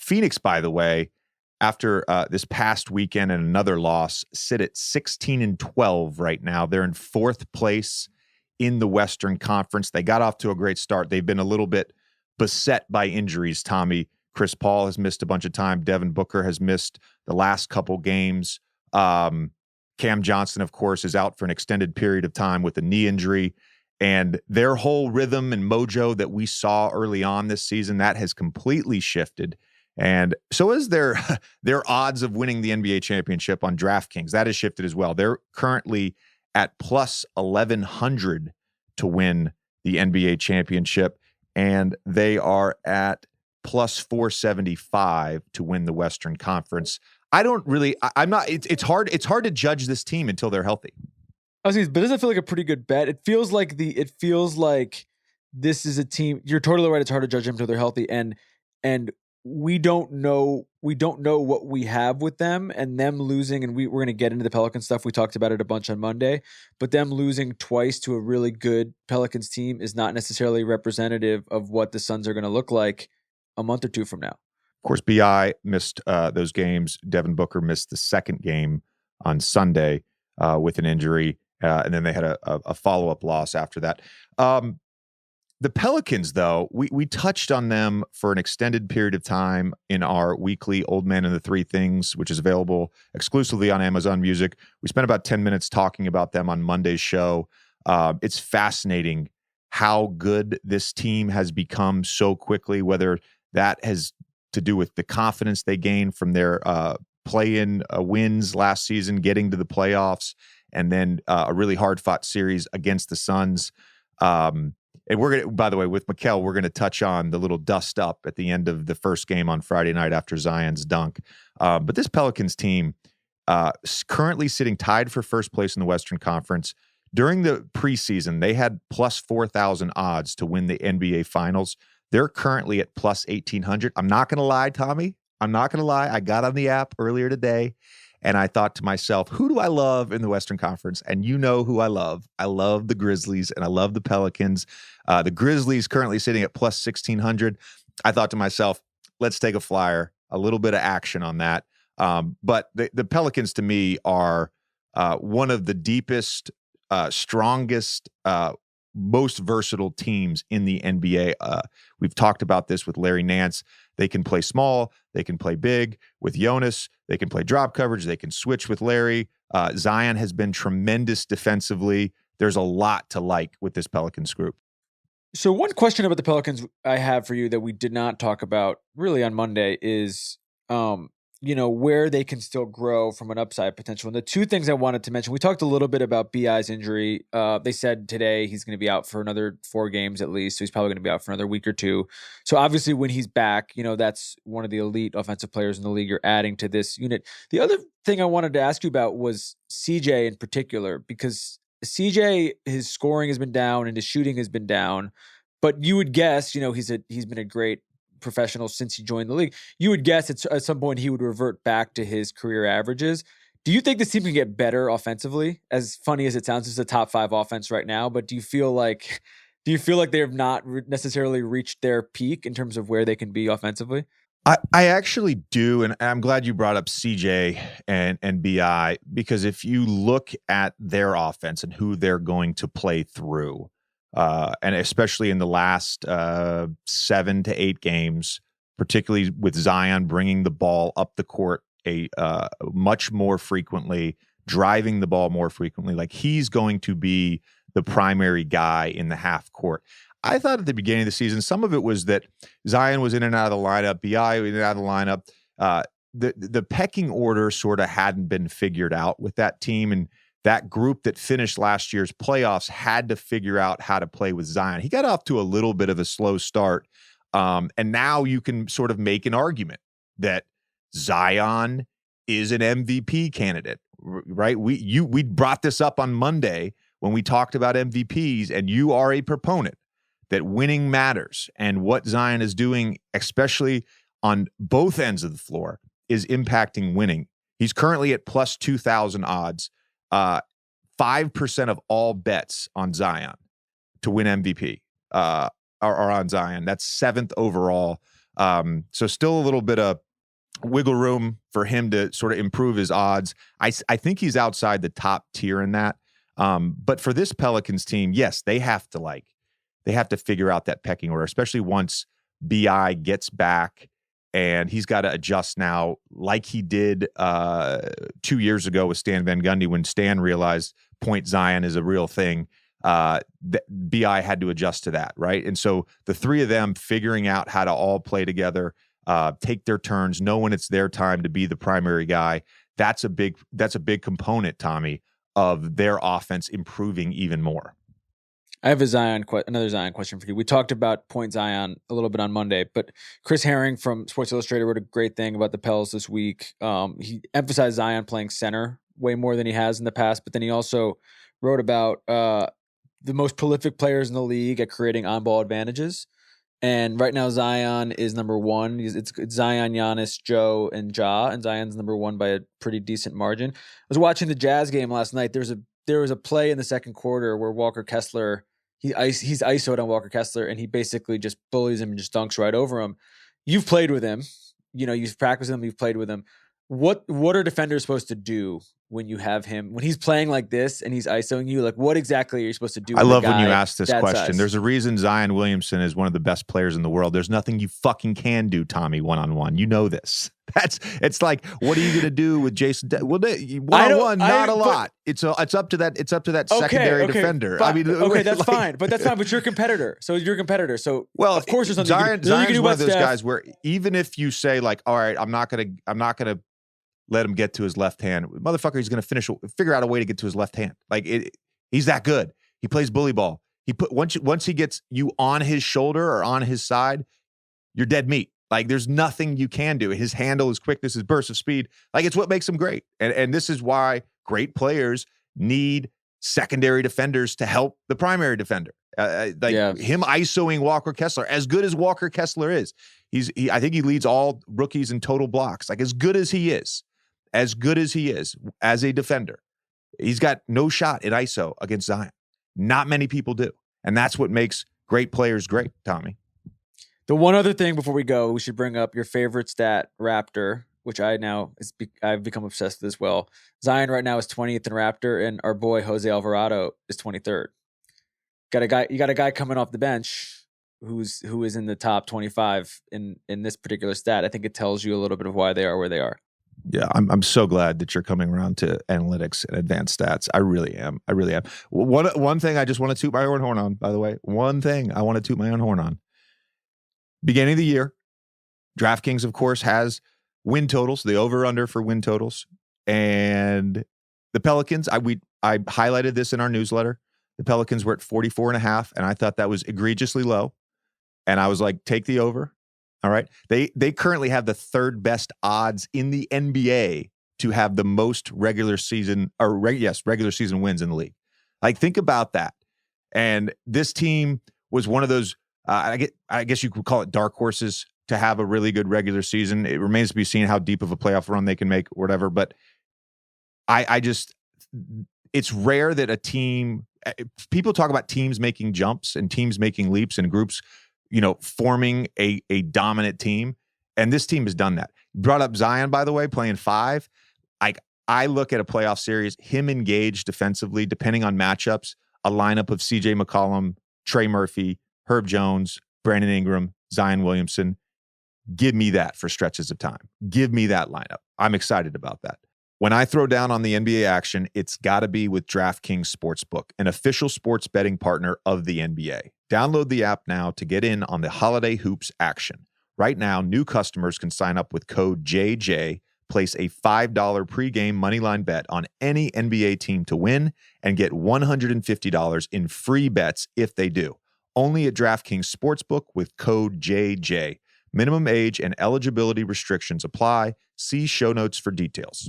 Phoenix, by the way, after this past weekend and another loss, sit at 16-12 right now. They're in fourth place in the Western Conference. They got off to a great start. They've been a little bit beset by injuries, Tommy. Chris Paul has missed a bunch of time. Devin Booker has missed the last couple games. Cam Johnson, of course, is out for an extended period of time with a knee injury. And their whole rhythm and mojo that we saw early on this season, that has completely shifted. And so is their odds of winning the NBA championship on DraftKings. That has shifted as well. They're currently at plus 1,100 to win the NBA championship, and they are at plus 475 to win the Western Conference. It's hard to judge this team until they're healthy. But doesn't it feel like a pretty good bet? It feels like this is a team. You're totally right. It's hard to judge them until they're healthy, and we don't know what we have with them, and them losing. And we're going to get into the Pelicans stuff. We talked about it a bunch on Monday, but them losing twice to a really good Pelicans team is not necessarily representative of what the Suns are going to look like a month or two from now. Of course, BI missed those games. Devin Booker missed the second game on Sunday with an injury. And then they had a follow-up loss after that. The Pelicans, though, we touched on them for an extended period of time in our weekly Old Man and the Three Things, which is available exclusively on Amazon Music. We spent about 10 minutes talking about them on Monday's show. It's fascinating how good this team has become so quickly, whether that has to do with the confidence they gained from their play-in wins last season, getting to the playoffs, and then a really hard-fought series against the Suns. And we're going to, by the way, with Mikkel, we're going to touch on the little dust up at the end of the first game on Friday night after Zion's dunk. But this Pelicans team currently sitting tied for first place in the Western Conference. During the preseason, they had plus 4,000 odds to win the NBA Finals. They're currently at plus 1,800. I'm not going to lie, Tommy. I'm not going to lie. I got on the app earlier today, and I thought to myself, who do I love in the Western Conference? And you know who I love. I love the Grizzlies, and I love the Pelicans. The Grizzlies currently sitting at plus 1,600. I thought to myself, let's take a flyer, a little bit of action on that. But the Pelicans, to me, are one of the deepest, strongest, most versatile teams in the NBA. We've talked about this with Larry Nance. They can play small. They can play big. With Jonas, they can play drop coverage. They can switch with Larry. Zion has been tremendous defensively. There's a lot to like with this Pelicans group. So one question about the Pelicans I have for you that we did not talk about really on Monday is, where they can still grow from an upside potential. And the two things I wanted to mention, we talked a little bit about BI's injury. They said today he's going to be out for another 4 games at least. So he's probably going to be out for another week or two. So obviously when he's back, that's one of the elite offensive players in the league you're adding to this unit. The other thing I wanted to ask you about was CJ in particular, because CJ, his scoring has been down and his shooting has been down, but you would guess, he's been a great professional since he joined the league. You would guess at some point he would revert back to his career averages. Do you think this team can get better offensively? As funny as it sounds, it's a top 5 offense right now, but do you feel like they have not necessarily reached their peak in terms of where they can be offensively? I actually do, and I'm glad you brought up CJ and BI, because if you look at their offense and who they're going to play through, and especially in the last 7 to 8 games, particularly with Zion bringing the ball up the court much more frequently, driving the ball more frequently, like he's going to be the primary guy in the half court. I thought at the beginning of the season, some of it was that Zion was in and out of the lineup, BI was in and out of the lineup. The pecking order sort of hadn't been figured out with that team, and that group that finished last year's playoffs had to figure out how to play with Zion. He got off to a little bit of a slow start, and now you can sort of make an argument that Zion is an MVP candidate, right? We brought this up on Monday when we talked about MVPs, and you are a proponent that winning matters, and what Zion is doing, especially on both ends of the floor, is impacting winning. He's currently at plus 2,000 odds. 5% of all bets on Zion to win MVP are on Zion. That's 7th overall So still a little bit of wiggle room for him to sort of improve his odds. I think he's outside the top tier in that. But for this Pelicans team, yes, they have to figure out that pecking order, especially once BI gets back and he's got to adjust now like he did 2 years ago with Stan Van Gundy when Stan realized point Zion is a real thing. BI had to adjust to that, right? And so the three of them figuring out how to all play together, take their turns, know when it's their time to be the primary guy. That's a big component, Tommy, of their offense improving even more. I have another Zion question for you. We talked about point Zion a little bit on Monday, but Chris Herring from Sports Illustrated wrote a great thing about the Pels this week. He emphasized Zion playing center way more than he has in the past, but then he also wrote about the most prolific players in the league at creating on-ball advantages. And right now, Zion is number one. It's Zion, Giannis, Joe, and Ja, and Zion's number one by a pretty decent margin. I was watching the Jazz game last night. There was a play in the second quarter where Walker Kessler, he's ISO'd on Walker Kessler, and he basically just bullies him and just dunks right over him. You've played with him. You've practiced with him. You've played with him. What are defenders supposed to do when you have him, when he's playing like this and he's ISOing you? Like, what exactly are you supposed to do? I love when you ask this question. Size? There's a reason Zion Williamson is one of the best players in the world. There's nothing you fucking can do, Tommy, one-on-one. You know this. It's like, what are you going to do with Jason? One-on-one, not a lot. It's up to that secondary defender. Fine. I mean, that's fine. But that's fine. But you're a competitor. So well, of course, there's something. Zion's one of those guys where even if you say like, all right, I'm not gonna let him get to his left hand, motherfucker, he's gonna figure out a way to get to his left hand. Like he's that good. He plays bully ball. Once he gets you on his shoulder or on his side, you're dead meat. Like there's nothing you can do. His handle, his quickness, his burst of speed, like it's what makes him great. And this is why great players need secondary defenders to help the primary defender. Him ISOing Walker Kessler, as good as Walker Kessler is, I think he leads all rookies in total blocks. Like as good as he is as a defender, he's got no shot in ISO against Zion. Not many people do. And that's what makes great players great, Tommy. The one other thing before we go, we should bring up your favorite stat, Raptor, which I've become obsessed with as well. Zion right now is 20th in Raptor, and our boy Jose Alvarado is 23rd. You got a guy coming off the bench who is in the top 25 in this particular stat. I think it tells you a little bit of why they are where they are. Yeah, I'm so glad that you're coming around to analytics and advanced stats. I really am. One thing I just want to toot my own horn on, by the way. One thing I want to toot my own horn on. Beginning of the year, DraftKings, of course, has win totals, the over-under for win totals. And the Pelicans, I highlighted this in our newsletter. The Pelicans were at 44.5, and I thought that was egregiously low. And I was like, take the over. All right. They currently have the third best odds in the NBA to have the most regular season wins in the league. Like, think about that. And this team was one of those, I guess you could call it dark horses to have a really good regular season. It remains to be seen how deep of a playoff run they can make or whatever. But it's rare that a team, people talk about teams making jumps and teams making leaps and groups, forming a dominant team. And this team has done that. Brought up Zion, by the way, playing 5. I look at a playoff series, him engaged defensively, depending on matchups, a lineup of CJ McCollum, Trey Murphy, Herb Jones, Brandon Ingram, Zion Williamson. Give me that for stretches of time. Give me that lineup. I'm excited about that. When I throw down on the NBA action, it's got to be with DraftKings Sportsbook, an official sports betting partner of the NBA. Download the app now to get in on the holiday hoops action. Right now, new customers can sign up with code JJ, place a $5 pregame moneyline bet on any NBA team to win, and get $150 in free bets if they do. Only at DraftKings Sportsbook with code JJ. Minimum age and eligibility restrictions apply. See show notes for details.